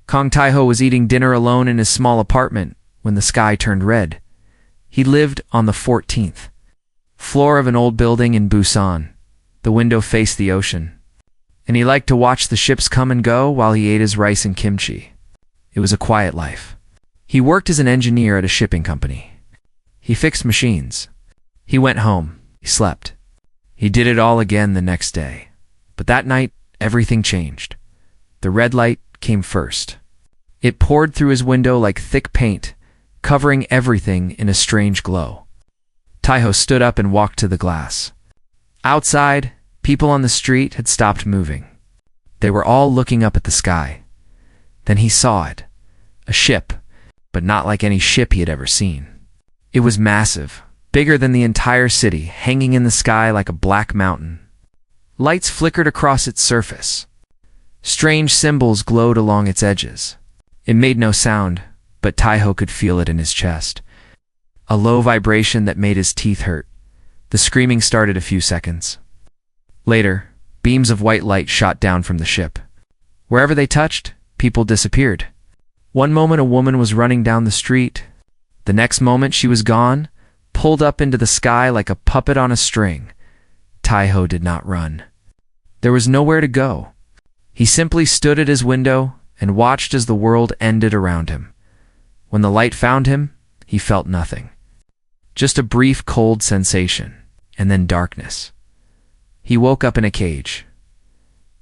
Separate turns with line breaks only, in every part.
Kong Taiho was eating dinner alone in his small apartment when the sky turned red. He lived on the 14th floor of an old building in Busan. The window faced the ocean, and he liked to watch the ships come and go while he ate his rice and kimchi. It was a quiet life. He worked as an engineer at a shipping company. He fixed machines. He went home. He slept. He did it all again the next day. But that night, everything changed. The red light came first. It poured through his window like thick paint, covering everything in a strange glow. Taiho stood up and walked to the glass. Outside, people on the street had stopped moving. They were all looking up at the sky. Then he saw it. A ship, but not like any ship he had ever seen. It was massive, bigger than the entire city, hanging in the sky like a black mountain. Lights flickered across its surface. Strange symbols glowed along its edges. It made no sound, but Taiho could feel it in his chest. A low vibration that made his teeth hurt. The screaming started a few seconds. Later, beams of white light shot down from the ship. Wherever they touched, people disappeared. One moment a woman was running down the street. The next moment she was gone, pulled up into the sky like a puppet on a string. Taiho did not run. There was nowhere to go. He simply stood at his window and watched as the world ended around him. When the light found him, he felt nothing. Just a brief cold sensation, and then darkness. He woke up in a cage.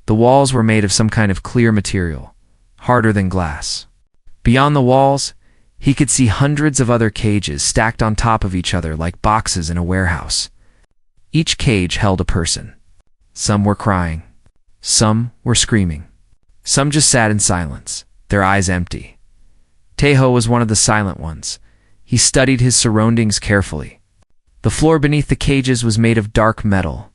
The walls were made of some kind of clear material, harder than glass. Beyond the walls, he could see hundreds of other cages stacked on top of each other like boxes in a warehouse. Each cage held a person. Some were crying. Some were screaming. Some just sat in silence, their eyes empty. Taiho was one of the silent ones. He studied his surroundings carefully. The floor beneath the cages was made of dark metal.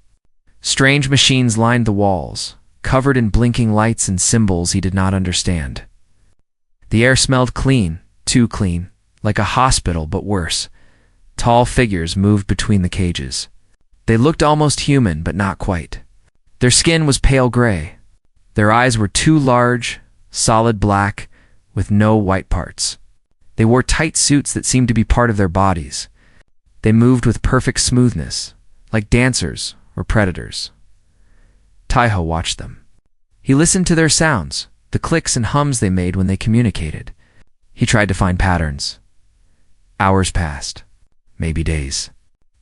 Strange machines lined the walls, covered in blinking lights and symbols he did not understand. The air smelled clean, too clean, like a hospital but worse. Tall figures moved between the cages. They looked almost human, but not quite. Their skin was pale gray. Their eyes were too large, solid black, with no white parts. They wore tight suits that seemed to be part of their bodies. They moved with perfect smoothness, like dancers or predators. Taiho watched them. He listened to their sounds, the clicks and hums they made when they communicated. He tried to find patterns. Hours passed, maybe days.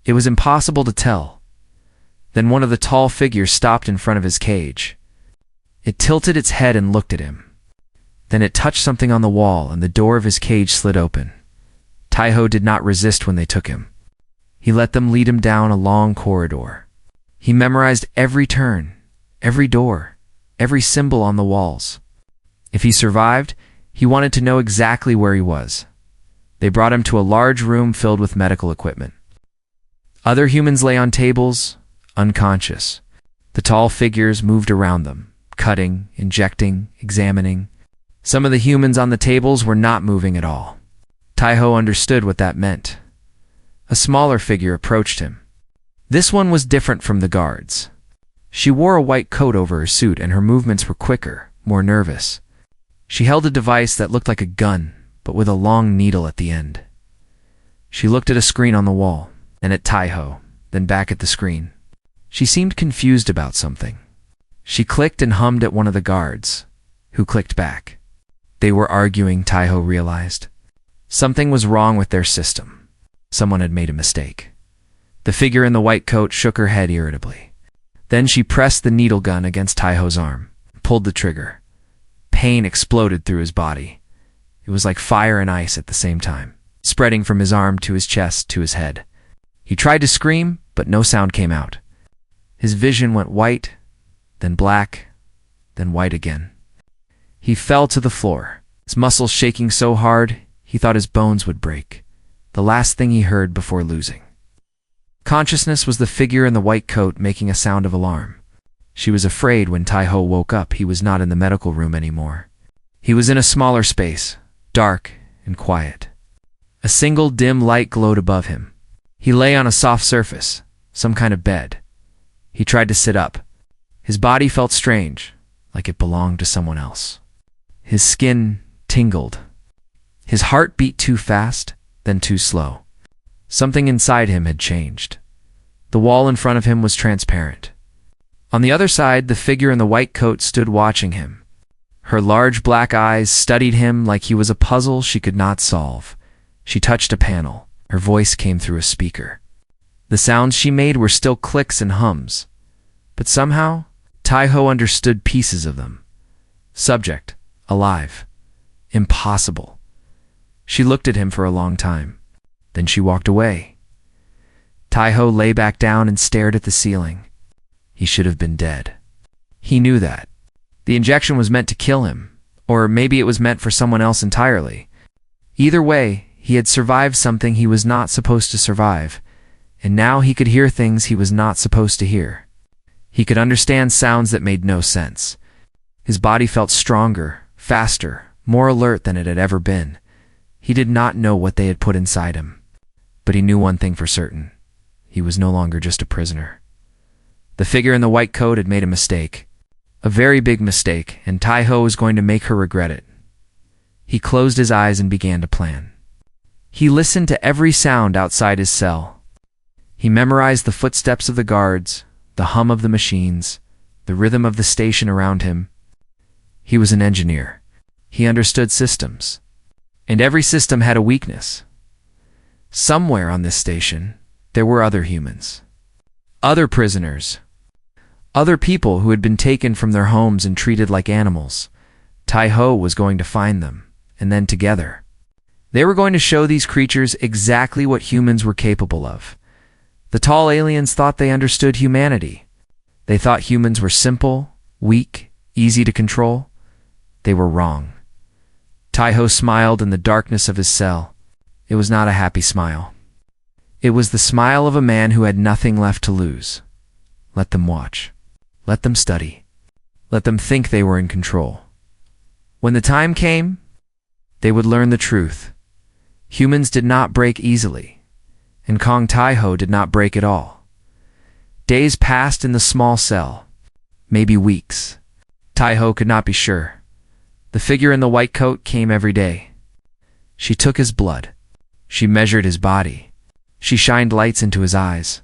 It was impossible to tell. Then one of the tall figures stopped in front of his cage. It tilted its head and looked at him. Then it touched something on the wall and the door of his cage slid open. Taiho did not resist when they took him. He let them lead him down a long corridor. He memorized every turn, every door, every symbol on the walls. If he survived, he wanted to know exactly where he was. They brought him to a large room filled with medical equipment. Other humans lay on tables, unconscious. The tall figures moved around them, cutting, injecting, examining. Some of the humans on the tables were not moving at all. Taiho understood what that meant. A smaller figure approached him. This one was different from the guards. She wore a white coat over her suit and her movements were quicker, more nervous. She held a device that looked like a gun, but with a long needle at the end. She looked at a screen on the wall, and at Taiho, then back at the screen. She seemed confused about something. She clicked and hummed at one of the guards, who clicked back. They were arguing, Taiho realized. Something was wrong with their system. Someone had made a mistake. The figure in the white coat shook her head irritably. Then she pressed the needle gun against Taiho's arm, pulled the trigger. Pain exploded through his body. It was like fire and ice at the same time, spreading from his arm to his chest to his head. He tried to scream, but no sound came out. His vision went white, then black, then white again. He fell to the floor, his muscles shaking so hard he thought his bones would break, the last thing he heard before losing. Consciousness was the figure in the white coat making a sound of alarm. She was afraid when Taiho woke up he was not in the medical room anymore. He was in a smaller space, dark and quiet. A single dim light glowed above him. He lay on a soft surface, some kind of bed. He tried to sit up. His body felt strange, like it belonged to someone else. His skin tingled. His heart beat too fast, then too slow. Something inside him had changed. The wall in front of him was transparent. On the other side, the figure in the white coat stood watching him. Her large black eyes studied him like he was a puzzle she could not solve. She touched a panel. Her voice came through a speaker. The sounds she made were still clicks and hums, but somehow, Tai-Ho understood pieces of them. Subject, alive, impossible. She looked at him for a long time. Then she walked away. Tai-Ho lay back down and stared at the ceiling. He should have been dead. He knew that. The injection was meant to kill him, or maybe it was meant for someone else entirely. Either way, he had survived something he was not supposed to survive, and now he could hear things he was not supposed to hear. He could understand sounds that made no sense. His body felt stronger, faster, more alert than it had ever been. He did not know what they had put inside him, but he knew one thing for certain. He was no longer just a prisoner. The figure in the white coat had made a mistake. A very big mistake, and Tai-Ho was going to make her regret it. He closed his eyes and began to plan. He listened to every sound outside his cell. He memorized the footsteps of the guards, the hum of the machines, the rhythm of the station around him. He was an engineer. He understood systems. And every system had a weakness. Somewhere on this station, there were other humans. Other prisoners. Other people who had been taken from their homes and treated like animals. Tai-Ho was going to find them, and then together, they were going to show these creatures exactly what humans were capable of. The tall aliens thought they understood humanity. They thought humans were simple, weak, easy to control. They were wrong. Tai-Ho smiled in the darkness of his cell. It was not a happy smile. It was the smile of a man who had nothing left to lose. Let them watch. Let them study. Let them think they were in control. When the time came, they would learn the truth. Humans did not break easily, and Kong Tai-Ho did not break at all. Days passed in the small cell, maybe weeks. Tai-Ho could not be sure. The figure in the white coat came every day. She took his blood. She measured his body. She shined lights into his eyes.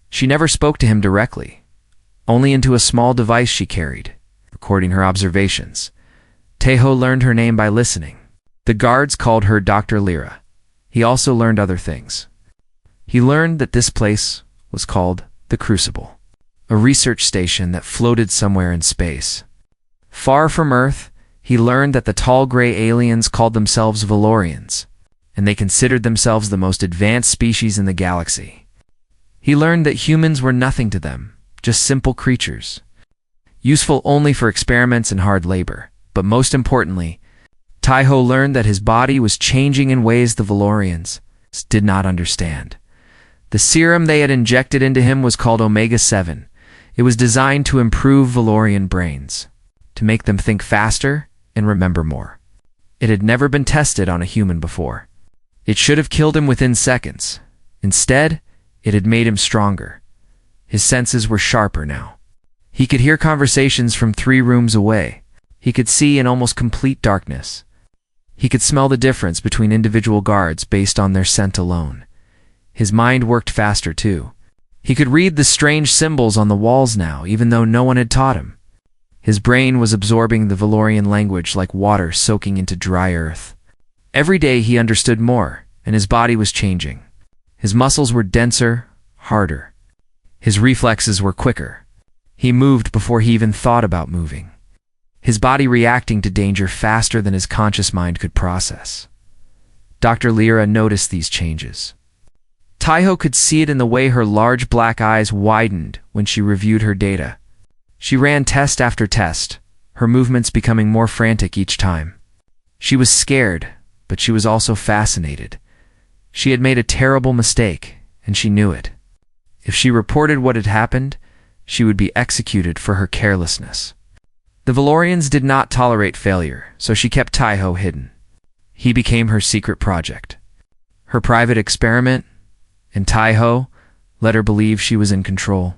She never spoke to him directly, only into a small device she carried, recording her observations. Tai-Ho learned her name by listening. The guards called her Dr. Lyra. He also learned other things. He learned that this place was called the Crucible, a research station that floated somewhere in space. Far from Earth, he learned that the tall gray aliens called themselves Valorians, and they considered themselves the most advanced species in the galaxy. He learned that humans were nothing to them, just simple creatures, useful only for experiments and hard labor. But most importantly, Tai-Ho learned that his body was changing in ways the Valorians did not understand. The serum they had injected into him was called Omega-7. It was designed to improve Valorian brains, to make them think faster and remember more. It had never been tested on a human before. It should have killed him within seconds. Instead, it had made him stronger. His senses were sharper now. He could hear conversations from 3 rooms away. He could see in almost complete darkness. He could smell the difference between individual guards based on their scent alone. His mind worked faster too. He could read the strange symbols on the walls now, even though no one had taught him. His brain was absorbing the Valorian language like water soaking into dry earth. Every day he understood more, and his body was changing. His muscles were denser, harder. His reflexes were quicker. He moved before he even thought about moving. His body reacting to danger faster than his conscious mind could process. Dr. Lyra noticed these changes. Tai-Ho could see it in the way her large black eyes widened when she reviewed her data. She ran test after test, her movements becoming more frantic each time. She was scared, but she was also fascinated. She had made a terrible mistake, and she knew it. If she reported what had happened, she would be executed for her carelessness. The Valorians did not tolerate failure, so she kept Tai-Ho hidden. He became her secret project, her private experiment, and Tai-Ho let her believe she was in control.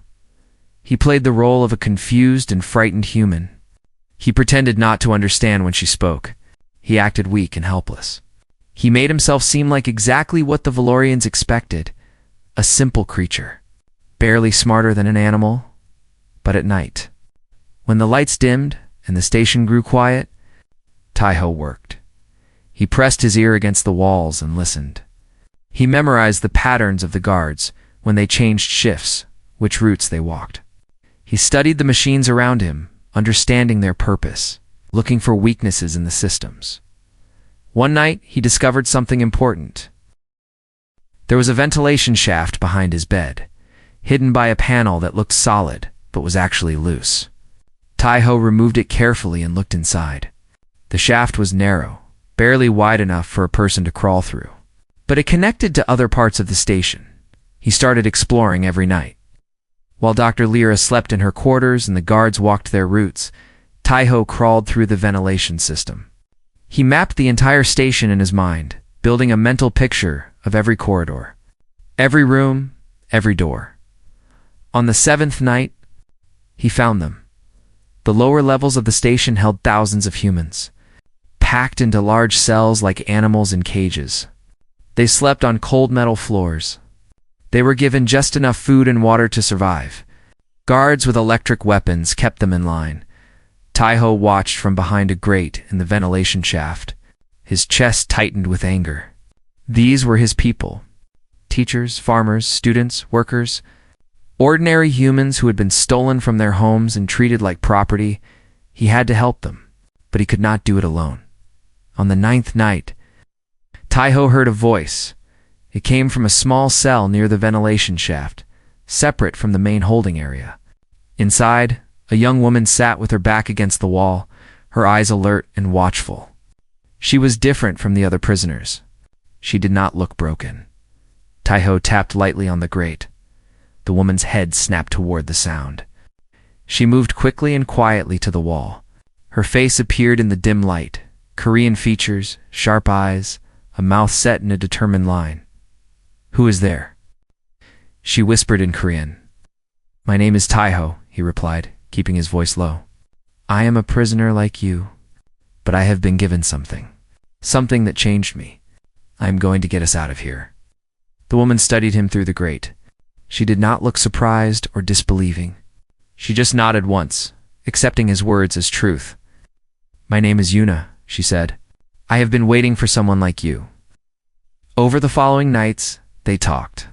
He played the role of a confused and frightened human. He pretended not to understand when she spoke. He acted weak and helpless. He made himself seem like exactly what the Valorians expected, a simple creature, barely smarter than an animal. But at night, when the lights dimmed and the station grew quiet, Taiho worked. He pressed his ear against the walls and listened. He memorized the patterns of the guards when they changed shifts, which routes they walked. He studied the machines around him, understanding their purpose, looking for weaknesses in the systems. One night, he discovered something important. There was a ventilation shaft behind his bed, hidden by a panel that looked solid but was actually loose. Taiho removed it carefully and looked inside. The shaft was narrow, barely wide enough for a person to crawl through, but it connected to other parts of the station. He started exploring every night. While Dr. Lyra slept in her quarters and the guards walked their routes, Taiho crawled through the ventilation system. He mapped the entire station in his mind, building a mental picture of every corridor, every room, every door. On the 7th night, he found them. The lower levels of the station held thousands of humans, packed into large cells like animals in cages. They slept on cold metal floors. They were given just enough food and water to survive. Guards with electric weapons kept them in line. Taiho watched from behind a grate in the ventilation shaft. His chest tightened with anger. These were his people. Teachers, farmers, students, workers. Ordinary humans who had been stolen from their homes and treated like property. He had to help them, but he could not do it alone. On the 9th night, Taiho heard a voice. It came from a small cell near the ventilation shaft, separate from the main holding area. Inside, a young woman sat with her back against the wall, her eyes alert and watchful. She was different from the other prisoners. She did not look broken. Taiho tapped lightly on the grate. The woman's head snapped toward the sound. She moved quickly and quietly to the wall. Her face appeared in the dim light, Korean features, sharp eyes, a mouth set in a determined line. "Who is there?" She whispered in Korean. "My name is Taiho," he replied, keeping his voice low. "I am a prisoner like you, but I have been given something. Something that changed me. I am going to get us out of here." The woman studied him through the grate. She did not look surprised or disbelieving. She just nodded once, accepting his words as truth. "My name is Yuna," she said. "I have been waiting for someone like you." Over the following nights, they talked.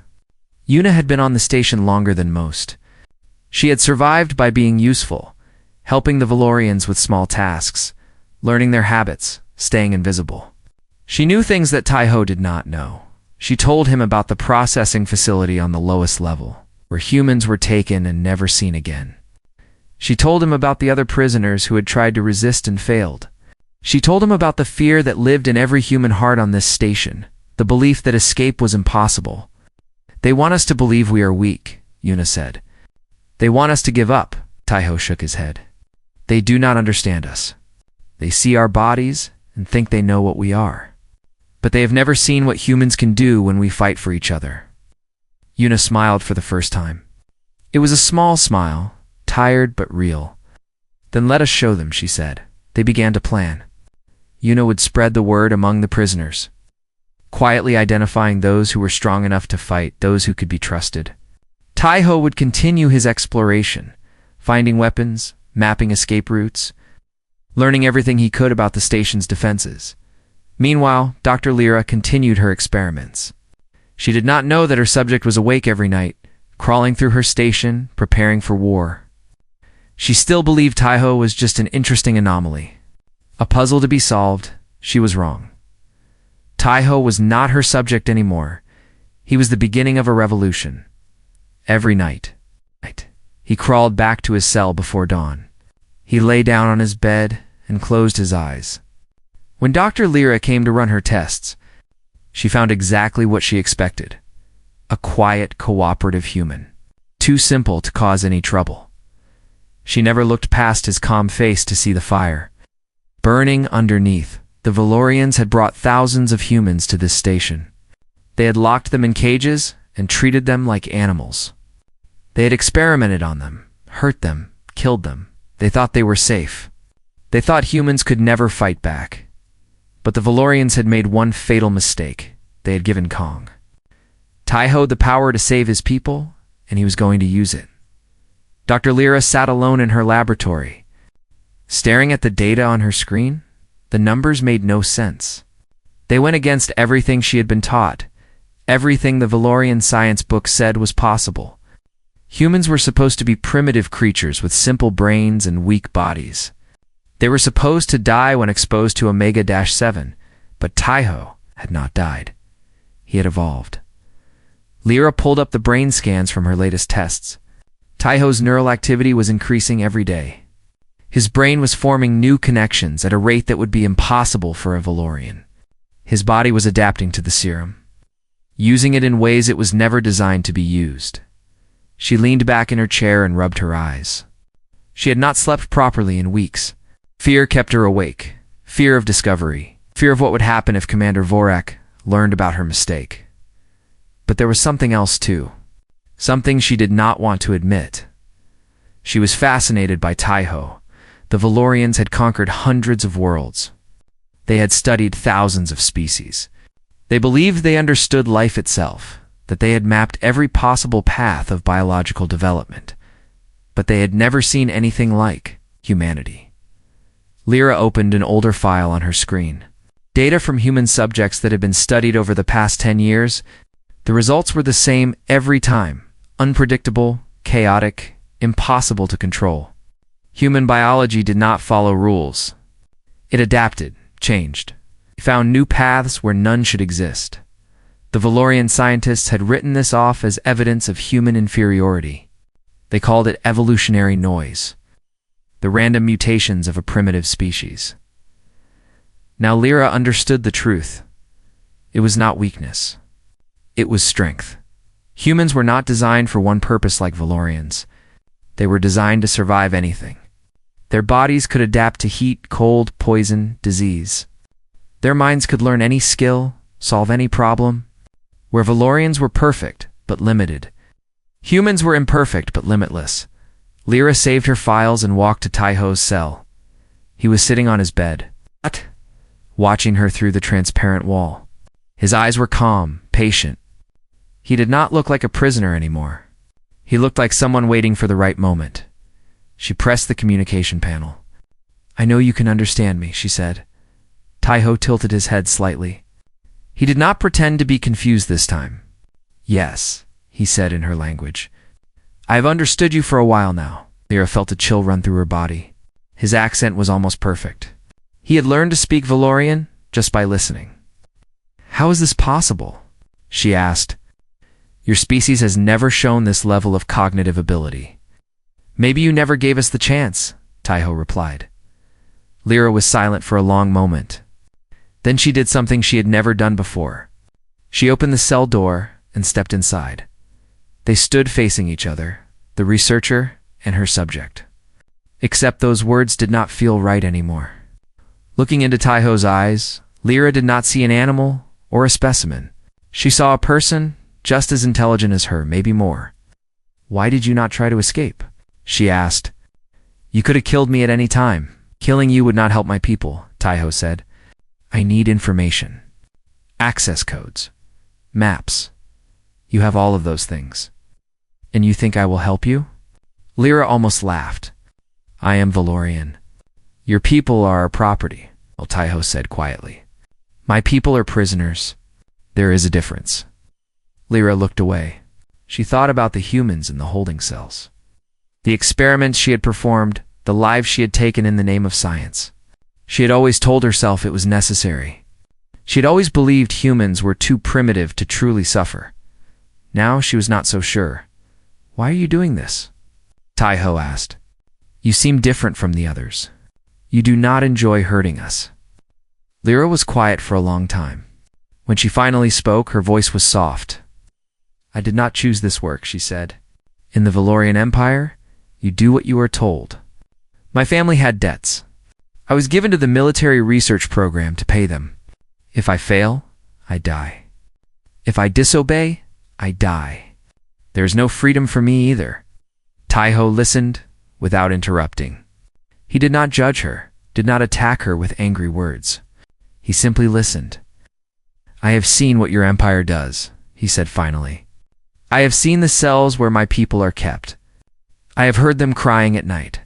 Yuna had been on the station longer than most. She had survived by being useful, helping the Valorians with small tasks, learning their habits, staying invisible. She knew things that Taiho did not know. She told him about the processing facility on the lowest level, where humans were taken and never seen again. She told him about the other prisoners who had tried to resist and failed. She told him about the fear that lived in every human heart on this station, the belief that escape was impossible. "They want us to believe we are weak," Yuna said. "They want us to give up," Taiho shook his head. "They do not understand us. They see our bodies and think they know what we are. But they have never seen what humans can do when we fight for each other." Yuna smiled for the first time. It was a small smile, tired but real. "Then let us show them," she said. They began to plan. Yuna would spread the word among the prisoners, quietly identifying those who were strong enough to fight, those who could be trusted. Taiho would continue his exploration, finding weapons, mapping escape routes, learning everything he could about the station's defenses. Meanwhile, Dr. Lyra continued her experiments. She did not know that her subject was awake every night, crawling through her station, preparing for war. She still believed Taiho was just an interesting anomaly, a puzzle to be solved. She was wrong. Taiho was not her subject anymore. He was the beginning of a revolution. Every night, he crawled back to his cell before dawn. He lay down on his bed and closed his eyes. When Dr. Lyra came to run her tests, she found exactly what she expected: a quiet, cooperative human, too simple to cause any trouble. She never looked past his calm face to see the fire burning underneath. The Valorians had brought thousands of humans to this station. They had locked them in cages and treated them like animals. They had experimented on them, hurt them, killed them. They thought they were safe. They thought humans could never fight back. But the Valorians had made one fatal mistake. They had given Kong Taiho the power to save his people, and he was going to use it. Dr. Lyra sat alone in her laboratory. Staring at the data on her screen, the numbers made no sense. They went against everything she had been taught. Everything the Valorian science book said was possible. Humans were supposed to be primitive creatures with simple brains and weak bodies. They were supposed to die when exposed to Omega-7, but Taiho had not died. He had evolved. Lyra pulled up the brain scans from her latest tests. Taiho's neural activity was increasing every day. His brain was forming new connections at a rate that would be impossible for a Valorian. His body was adapting to the serum, using it in ways it was never designed to be used. She leaned back in her chair and rubbed her eyes. She had not slept properly in weeks. Fear kept her awake. Fear of discovery. Fear of what would happen if Commander Vorak learned about her mistake. But there was something else too. Something she did not want to admit. She was fascinated by Taiho. The Valorians had conquered hundreds of worlds. They had studied thousands of species. They believed they understood life itself, that they had mapped every possible path of biological development. But they had never seen anything like humanity. Lyra opened an older file on her screen. Data from human subjects that had been studied over the past 10 years. The results were the same every time. Unpredictable, chaotic, impossible to control. Human biology did not follow rules. It adapted, changed. It found new paths where none should exist. The Valorian scientists had written this off as evidence of human inferiority. They called it evolutionary noise, the random mutations of a primitive species. Now Lyra understood the truth. It was not weakness. It was strength. Humans were not designed for one purpose like Valorians. They were designed to survive anything. Their bodies could adapt to heat, cold, poison, disease. Their minds could learn any skill, solve any problem. Where Valorians were perfect, but limited. Humans were imperfect, but limitless. Lyra saved her files and walked to Taiho's cell. He was sitting on his bed, watching her through the transparent wall. His eyes were calm, patient. He did not look like a prisoner anymore. He looked like someone waiting for the right moment. She pressed the communication panel. "I know you can understand me," she said. Taiho tilted his head slightly. He did not pretend to be confused this time. "Yes," he said in her language. "I have understood you for a while now." Lyra felt a chill run through her body. His accent was almost perfect. He had learned to speak Valorian just by listening. "How is this possible?" she asked. "Your species has never shown this level of cognitive ability." "Maybe you never gave us the chance," Taiho replied. Lyra was silent for a long moment. Then she did something she had never done before. She opened the cell door and stepped inside. They stood facing each other, the researcher and her subject. Except those words did not feel right anymore. Looking into Taiho's eyes, Lyra did not see an animal or a specimen. She saw a person just as intelligent as her, maybe more. "Why did you not try to escape?" she asked. "You could have killed me at any time. Killing you would not help my people," Taiho said. "I need information. Access codes. Maps. You have all of those things. And you think I will help you?" Lyra almost laughed. "I am Valorian. Your people are our property," Taiho said quietly. "My people are prisoners. There is a difference." Lyra looked away. She thought about the humans in the holding cells. The experiments she had performed, the lives she had taken in the name of science. She had always told herself it was necessary. She had always believed humans were too primitive to truly suffer. Now she was not so sure. "Why are you doing this?" Taiho asked. "You seem different from the others. You do not enjoy hurting us." Lyra was quiet for a long time. When she finally spoke, her voice was soft. "I did not choose this work," she said. "In the Valorian Empire, you do what you are told. My family had debts. I was given to the military research program to pay them. If I fail, I die. If I disobey, I die. There is no freedom for me either." Taiho listened without interrupting. He did not judge her. did not attack her with angry words. He simply listened. "I have seen what your empire does," he said finally. "I have seen the cells where my people are kept. I have heard them crying at night.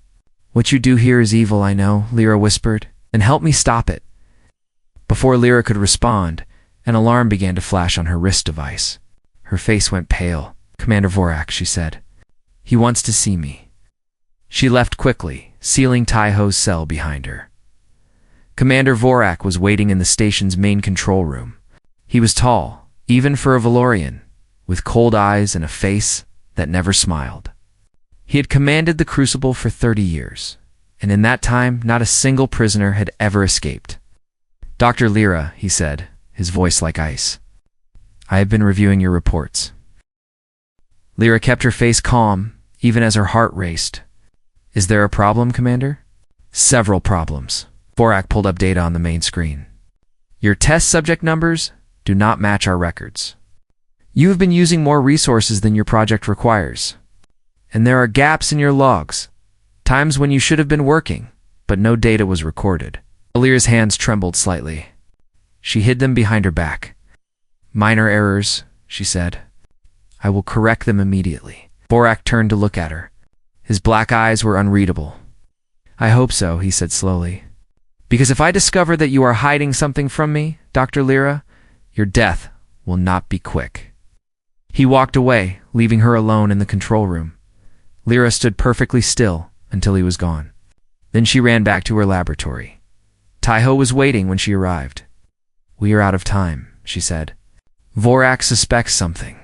What you do here is evil, I know," Lyra whispered. "And help me stop it." Before Lyra could respond, an alarm began to flash on her wrist device. Her face went pale. "Commander Vorak," she said. "He wants to see me." She left quickly, sealing Tai-Ho's cell behind her. Commander Vorak was waiting in the station's main control room. He was tall, even for a Valorian, with cold eyes and a face that never smiled. He had commanded the Crucible for 30 years, and in that time not a single prisoner had ever escaped. "Dr. Lyra," he said, his voice like ice. "I have been reviewing your reports." Lyra kept her face calm, even as her heart raced. "Is there a problem, Commander?" "Several problems." Vorak pulled up data on the main screen. "Your test subject numbers do not match our records. You have been using more resources than your project requires. And there are gaps in your logs, times when you should have been working, but no data was recorded." Lyra's hands trembled slightly. She hid them behind her back. "Minor errors," she said. "I will correct them immediately." Vorak turned to look at her. His black eyes were unreadable. "I hope so," he said slowly. "Because if I discover that you are hiding something from me, Dr. Lyra, your death will not be quick." He walked away, leaving her alone in the control room. Lyra stood perfectly still until he was gone. Then she ran back to her laboratory. Tai-Ho was waiting when she arrived. "We are out of time," she said. "Vorak suspects something.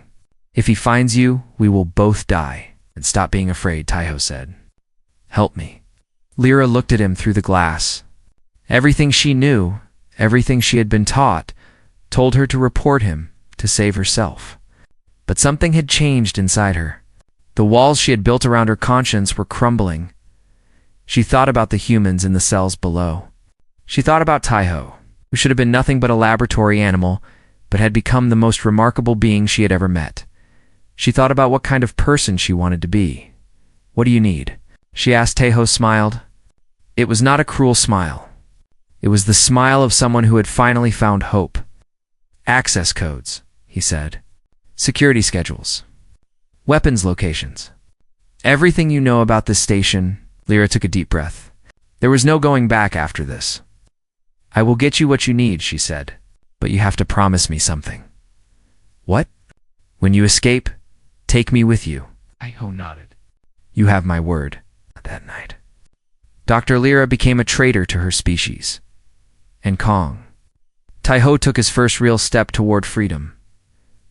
If he finds you, we will both die." "And stop being afraid," Tai-Ho said. "Help me." Lyra looked at him through the glass. Everything she knew, everything she had been taught, told her to report him, to save herself. But something had changed inside her. The walls she had built around her conscience were crumbling. She thought about the humans in the cells below. She thought about Tai-Ho, who should have been nothing but a laboratory animal, but had become the most remarkable being she had ever met. She thought about what kind of person she wanted to be. "What do you need?" she asked. Tai-Ho smiled. It was not a cruel smile. It was the smile of someone who had finally found hope. "Access codes," he said. "Security schedules. Weapons locations. Everything you know about this station." Lyra took a deep breath. There was no going back after this. "I will get you what you need," she said, "but you have to promise me something." "What?" "When you escape, take me with you." Tai-Ho nodded. "You have my word." That night, Dr. Lyra became a traitor to her species. And Kong. Tai-Ho took his first real step toward freedom.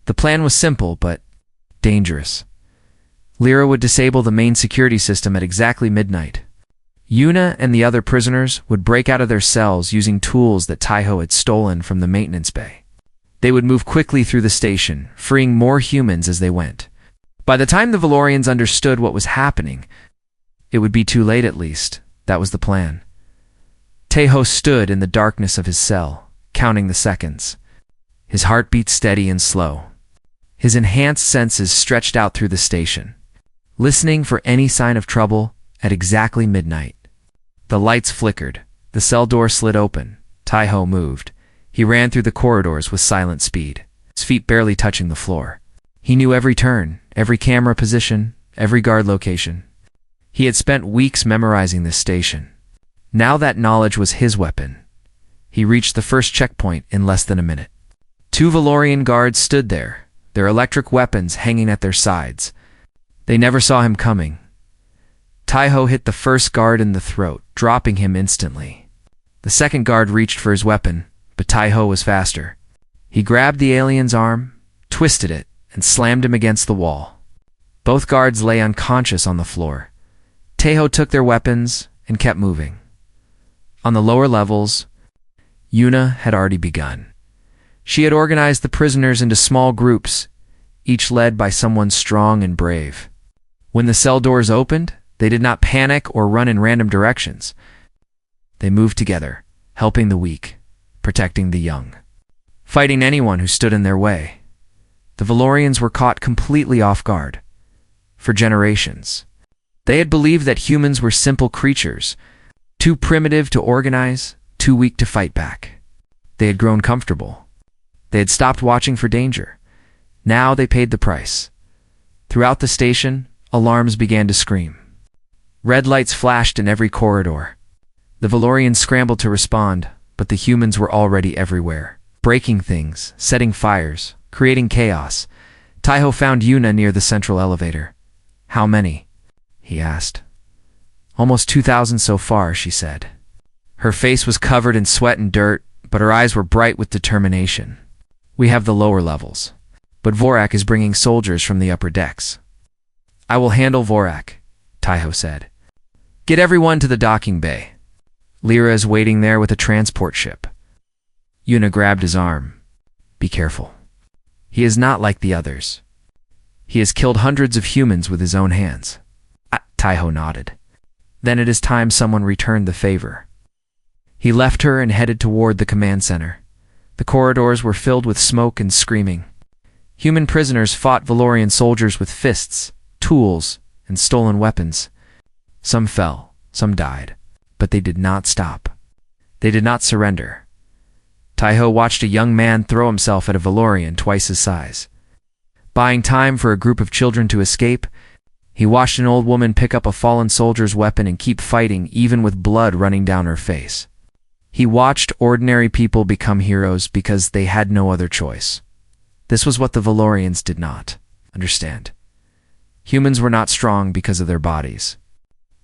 The plan was simple, but dangerous. Lyra would disable the main security system at exactly midnight. Yuna and the other prisoners would break out of their cells using tools that Tai-Ho had stolen from the maintenance bay. They would move quickly through the station, freeing more humans as they went. By the time the Valorians understood what was happening, it would be too late at least. That was the plan. Tai-Ho stood in the darkness of his cell, counting the seconds. His heart beat steady and slow. His enhanced senses stretched out through the station, listening for any sign of trouble at exactly midnight. The lights flickered. The cell door slid open. Tai-Ho moved. He ran through the corridors with silent speed, his feet barely touching the floor. He knew every turn, every camera position, every guard location. He had spent weeks memorizing this station. Now that knowledge was his weapon. He reached the first checkpoint in less than a minute. 2 Valorian guards stood there, their electric weapons hanging at their sides. They never saw him coming. Tai-Ho hit the first guard in the throat, dropping him instantly. The second guard reached for his weapon, but Tai-Ho was faster. He grabbed the alien's arm, twisted it, and slammed him against the wall. Both guards lay unconscious on the floor. Tai-Ho took their weapons and kept moving. On the lower levels, Yuna had already begun. She had organized the prisoners into small groups, each led by someone strong and brave. When the cell doors opened, they did not panic or run in random directions. They moved together, helping the weak, protecting the young, fighting anyone who stood in their way. The Valorians were caught completely off guard. For generations, they had believed that humans were simple creatures, Too primitive to organize, too weak to fight back. They had grown comfortable. They had stopped watching for danger. Now they paid the price. Throughout the station, alarms began to scream. Red lights flashed in every corridor. The Valorians scrambled to respond, but the humans were already everywhere, breaking things, setting fires, creating chaos. Taiho found Yuna near the central elevator. "How many?" he asked. "Almost 2,000 so far," she said. Her face was covered in sweat and dirt, but her eyes were bright with determination. "We have the lower levels, but Vorak is bringing soldiers from the upper decks." "I will handle Vorak," Taiho said. "Get everyone to the docking bay. Lyra is waiting there with a transport ship." Yuna grabbed his arm. "Be careful. He is not like the others. He has killed hundreds of humans with his own hands." Taiho nodded. "Then it is time someone returned the favor." He left her and headed toward the command center. The corridors were filled with smoke and screaming. Human prisoners fought Valorian soldiers with fists, tools, and stolen weapons. Some fell, some died, but they did not stop. They did not surrender. Taiho watched a young man throw himself at a Valorian twice his size. Buying time for a group of children to escape, he watched an old woman pick up a fallen soldier's weapon and keep fighting even with blood running down her face. He watched ordinary people become heroes because they had no other choice. This was what the Valorians did not understand. Humans were not strong because of their bodies.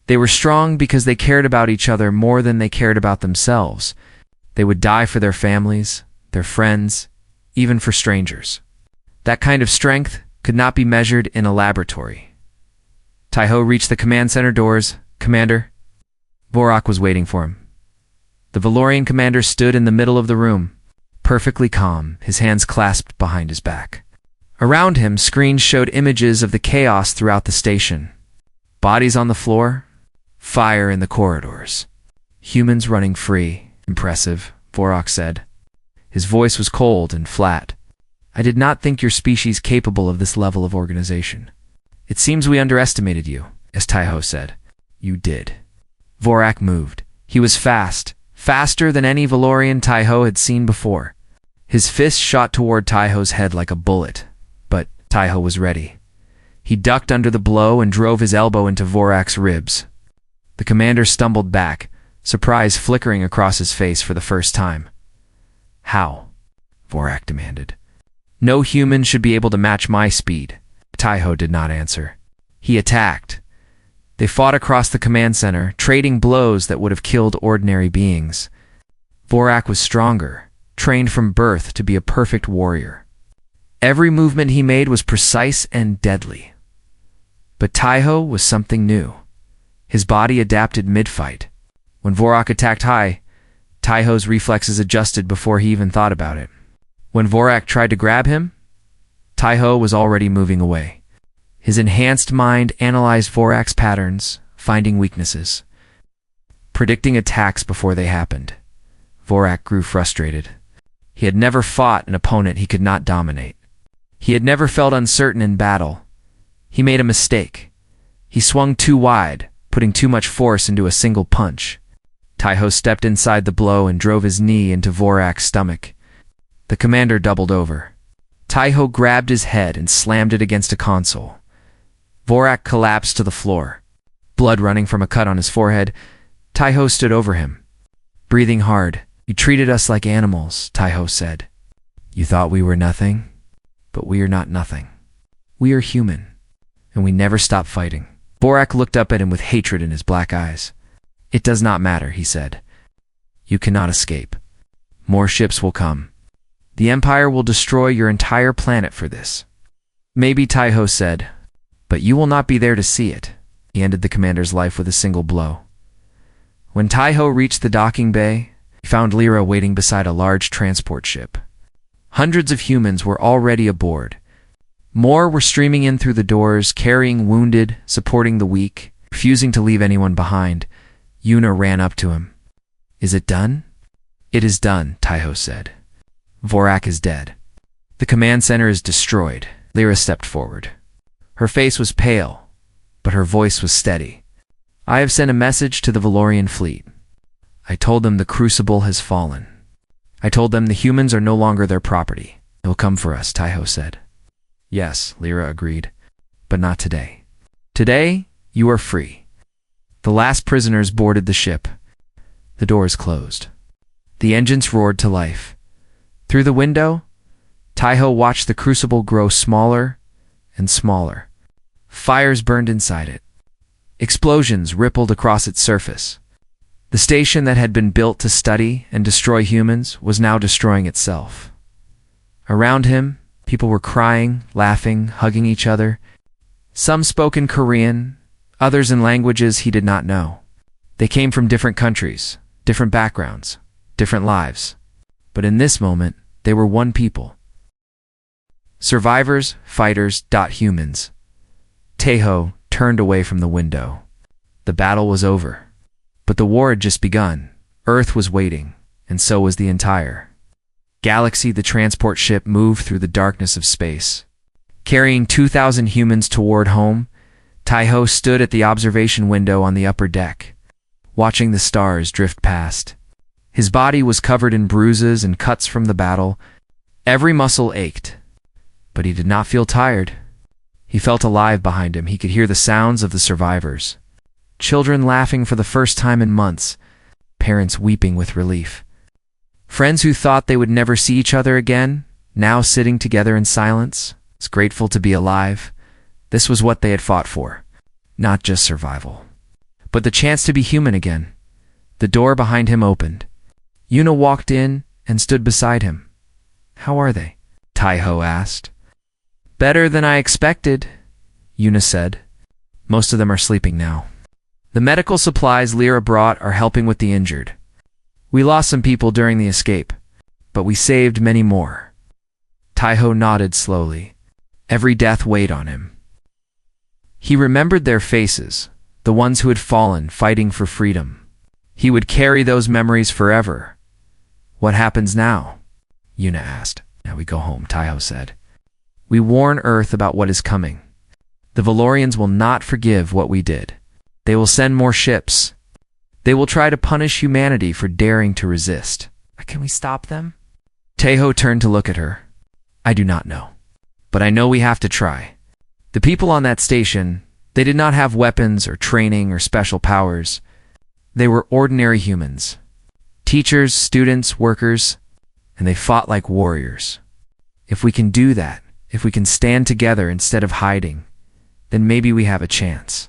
They were strong because they cared about each other more than they cared about themselves. They would die for their families, their friends, even for strangers. That kind of strength could not be measured in a laboratory. Taiho reached the command center doors. "Commander?" Vorak was waiting for him. The Valorian commander stood in the middle of the room, perfectly calm, his hands clasped behind his back. Around him, screens showed images of the chaos throughout the station. Bodies on the floor, fire in the corridors. Humans running free. "Impressive," Vorak said. His voice was cold and flat. "I did not think your species capable of this level of organization." "It seems we underestimated you," as Taiho said. "You did." Vorak moved. He was fast, faster than any Valorian Taiho had seen before. His fist shot toward Taiho's head like a bullet, but Taiho was ready. He ducked under the blow and drove his elbow into Vorak's ribs. The commander stumbled back, surprise flickering across his face for the first time. "How?" Vorak demanded. "No human should be able to match my speed." Taiho did not answer. He attacked. They fought across the command center, trading blows that would have killed ordinary beings. Vorak was stronger, trained from birth to be a perfect warrior. Every movement he made was precise and deadly. But Taiho was something new. His body adapted mid-fight. When Vorak attacked high, Taiho's reflexes adjusted before he even thought about it. When Vorak tried to grab him, Taiho was already moving away. His enhanced mind analyzed Vorak's patterns, finding weaknesses, predicting attacks before they happened. Vorak grew frustrated. He had never fought an opponent he could not dominate. He had never felt uncertain in battle. He made a mistake. He swung too wide, putting too much force into a single punch. Taiho stepped inside the blow and drove his knee into Vorak's stomach. The commander doubled over. Taiho grabbed his head and slammed it against a console. Vorak collapsed to the floor. Blood running from a cut on his forehead, Taiho stood over him. Breathing hard, "You treated us like animals," Taiho said. "You thought we were nothing? But we are not nothing. We are human, and we never stop fighting." Vorak looked up at him with hatred in his black eyes. "It does not matter," he said. "You cannot escape. More ships will come. The Empire will destroy your entire planet for this." "Maybe," Taiho said, "but you will not be there to see it." He ended the commander's life with a single blow. When Taiho reached the docking bay, he found Lyra waiting beside a large transport ship. Hundreds of humans were already aboard. More were streaming in through the doors, carrying wounded, supporting the weak, refusing to leave anyone behind. Yuna ran up to him. "Is it done?" "It is done," Taiho said. "Vorak is dead. The command center is destroyed." Lyra stepped forward. Her face was pale, but her voice was steady. "I have sent a message to the Valorian fleet. I told them the crucible has fallen. I told them the humans are no longer their property. They'll come for us, Taiho said. Yes, Lyra agreed, but not today. Today, you are free. The last prisoners boarded the ship. The doors closed. The engines roared to life. Through the window, Taiho watched the crucible grow smaller and smaller. Fires burned inside it. Explosions rippled across its surface. The station that had been built to study and destroy humans was now destroying itself. Around him, people were crying, laughing, hugging each other. Some spoke in Korean, others in languages he did not know. They came from different countries, different backgrounds, different lives. But in this moment, they were one people. Survivors, fighters, humans. Taiho turned away from the window. The battle was over. But the war had just begun. Earth was waiting, and so was the entire galaxy. The transport ship moved through the darkness of space. Carrying 2,000 humans toward home, Taiho stood at the observation window on the upper deck, watching the stars drift past. His body was covered in bruises and cuts from the battle. Every muscle ached, but he did not feel tired. He felt alive behind him. He could hear the sounds of the survivors. Children laughing for the first time in months, parents weeping with relief. Friends who thought they would never see each other again, now sitting together in silence, grateful to be alive. This was what they had fought for, not just survival, but the chance to be human again. The door behind him opened. Yuna walked in and stood beside him. How are they? Taiho asked. Better than I expected, Yuna said. Most of them are sleeping now. The medical supplies Lyra brought are helping with the injured. We lost some people during the escape, but we saved many more. Taiho nodded slowly. Every death weighed on him. He remembered their faces, the ones who had fallen fighting for freedom. He would carry those memories forever. What happens now? Yuna asked. Now we go home, Taiho said. We warn Earth about what is coming. The Valorians will not forgive what we did. They will send more ships. They will try to punish humanity for daring to resist. Can we stop them? Taiho turned to look at her. I do not know. But I know we have to try. The people on that station, they did not have weapons or training or special powers. They were ordinary humans. Teachers, students, workers, and they fought like warriors. If we can do that, if we can stand together instead of hiding, then maybe we have a chance.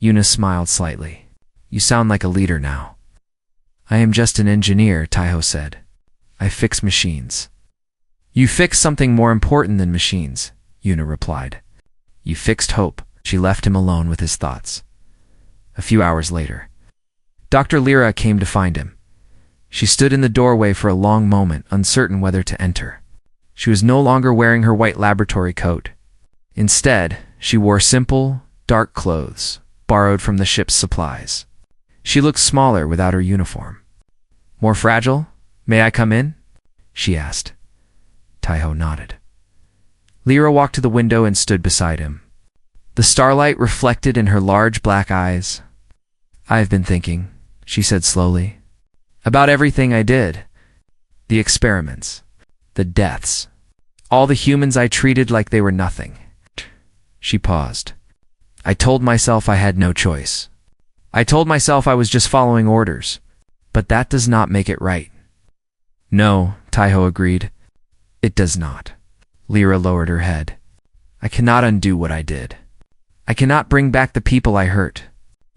Yuna smiled slightly. You sound like a leader now. I am just an engineer, Taiho said. I fix machines. You fix something more important than machines, Yuna replied. You fixed hope. She left him alone with his thoughts. A few hours later, Dr. Lyra came to find him. She stood in the doorway for a long moment, uncertain whether to enter. She was no longer wearing her white laboratory coat. Instead, she wore simple, dark clothes, borrowed from the ship's supplies. She looked smaller without her uniform. More fragile? May I come in? She asked. Taiho nodded. Lyra walked to the window and stood beside him. The starlight reflected in her large black eyes. I've been thinking, she said slowly, about everything I did. The experiments, the deaths, all the humans I treated like they were nothing. She paused. I told myself I had no choice. I told myself I was just following orders, but that does not make it right. No, Taiho agreed. It does not. Lyra lowered her head. I cannot undo what I did. I cannot bring back the people I hurt,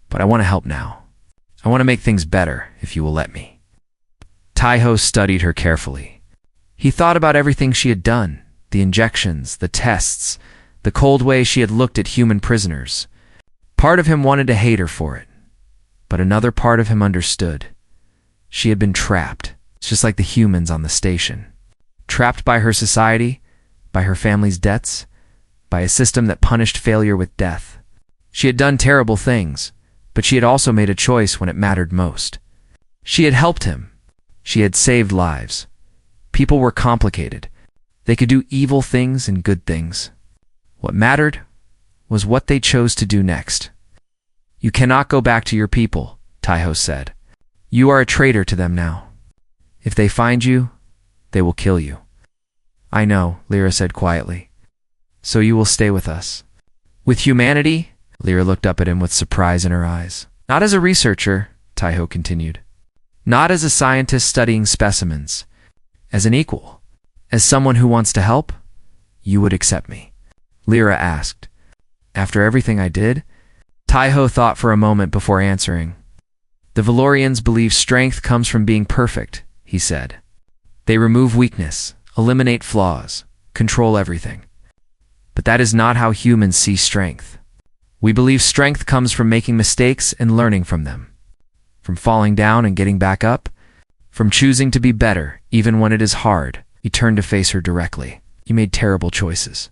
but I want to help now. I want to make things better, if you will let me. Taiho studied her carefully. He thought about everything she had done, the injections, the tests, the cold way she had looked at human prisoners. Part of him wanted to hate her for it, but another part of him understood. She had been trapped, just like the humans on the station. Trapped by her society, by her family's debts, by a system that punished failure with death. She had done terrible things, but she had also made a choice when it mattered most. She had helped him. She had saved lives. People were complicated. They could do evil things and good things. What mattered was what they chose to do next. You cannot go back to your people, Taiho said. You are a traitor to them now. If they find you, they will kill you. I know, Lyra said quietly. So you will stay with us. With humanity? Lyra looked up at him with surprise in her eyes. Not as a researcher, Taiho continued. Not as a scientist studying specimens. As an equal. As someone who wants to help? You would accept me? Lyra asked. After everything I did? Taiho thought for a moment before answering. The Valorians believe strength comes from being perfect, he said. They remove weakness, eliminate flaws, control everything. But that is not how humans see strength. We believe strength comes from making mistakes and learning from them. From falling down and getting back up. From choosing to be better, even when it is hard. He turned to face her directly. You made terrible choices.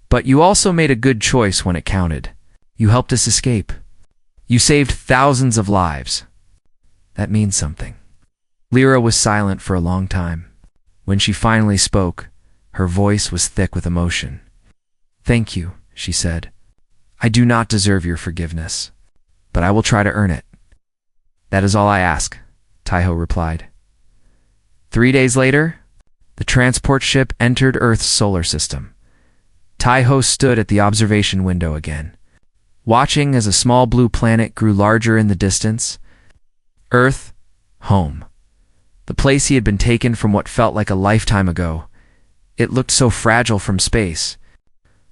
But you also made a good choice when it counted. You helped us escape. You saved thousands of lives. That means something. Lyra was silent for a long time. When she finally spoke, her voice was thick with emotion. Thank you, she said. I do not deserve your forgiveness, but I will try to earn it. That is all I ask, Taiho replied. 3 days later, the transport ship entered Earth's solar system. Taiho stood at the observation window again, watching as a small blue planet grew larger in the distance. Earth, home. The place he had been taken from what felt like a lifetime ago. It looked so fragile from space.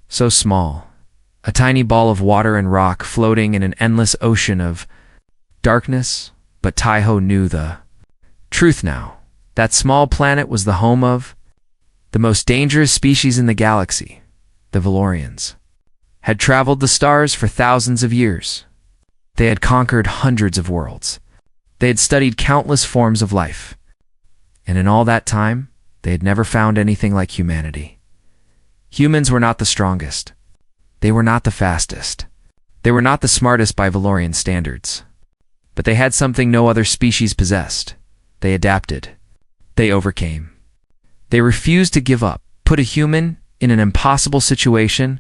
So small. A tiny ball of water and rock floating in an endless ocean of darkness. But Taiho knew the truth now. That small planet was the home of the most dangerous species in the galaxy, the Valorians. Had traveled the stars for thousands of years. They had conquered hundreds of worlds. They had studied countless forms of life. And in all that time, they had never found anything like humanity. Humans were not the strongest. They were not the fastest. They were not the smartest by Valorian standards. But they had something no other species possessed. They adapted. They overcame. They refused to give up. Put a human in an impossible situation,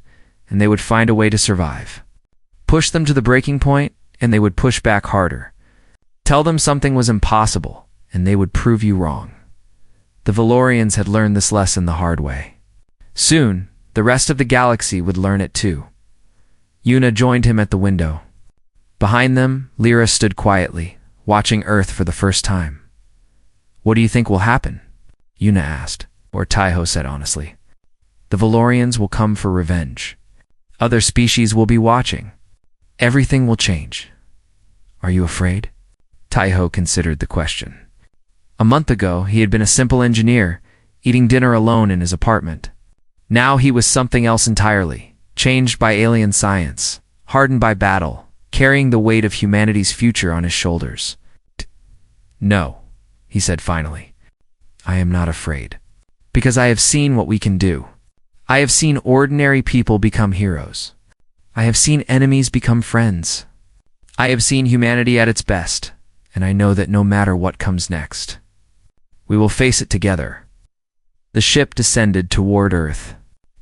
and they would find a way to survive. Push them to the breaking point, and they would push back harder. Tell them something was impossible, and they would prove you wrong. The Valorians had learned this lesson the hard way. Soon, the rest of the galaxy would learn it too. Yuna joined him at the window. Behind them, Lyra stood quietly, watching Earth for the first time. What do you think will happen? Yuna asked, or Taiho said honestly. The Valorians will come for revenge. Other species will be watching. Everything will change. Are you afraid? Taiho considered the question. A month ago, he had been a simple engineer, eating dinner alone in his apartment. Now he was something else entirely, changed by alien science, hardened by battle, carrying the weight of humanity's future on his shoulders. No, he said finally. I am not afraid. Because I have seen what we can do. I have seen ordinary people become heroes. I have seen enemies become friends. I have seen humanity at its best, and I know that no matter what comes next, we will face it together. The ship descended toward Earth,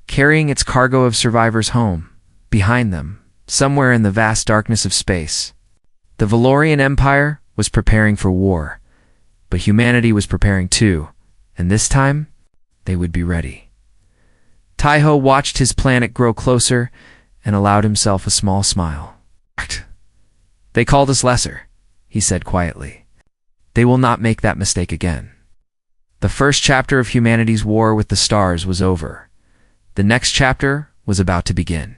carrying its cargo of survivors home. Behind them, somewhere in the vast darkness of space, the Valorian Empire was preparing for war, but humanity was preparing too, and this time, they would be ready. Taiho watched his planet grow closer and allowed himself a small smile. They called us lesser, he said quietly. They will not make that mistake again. The first chapter of humanity's war with the stars was over. The next chapter was about to begin.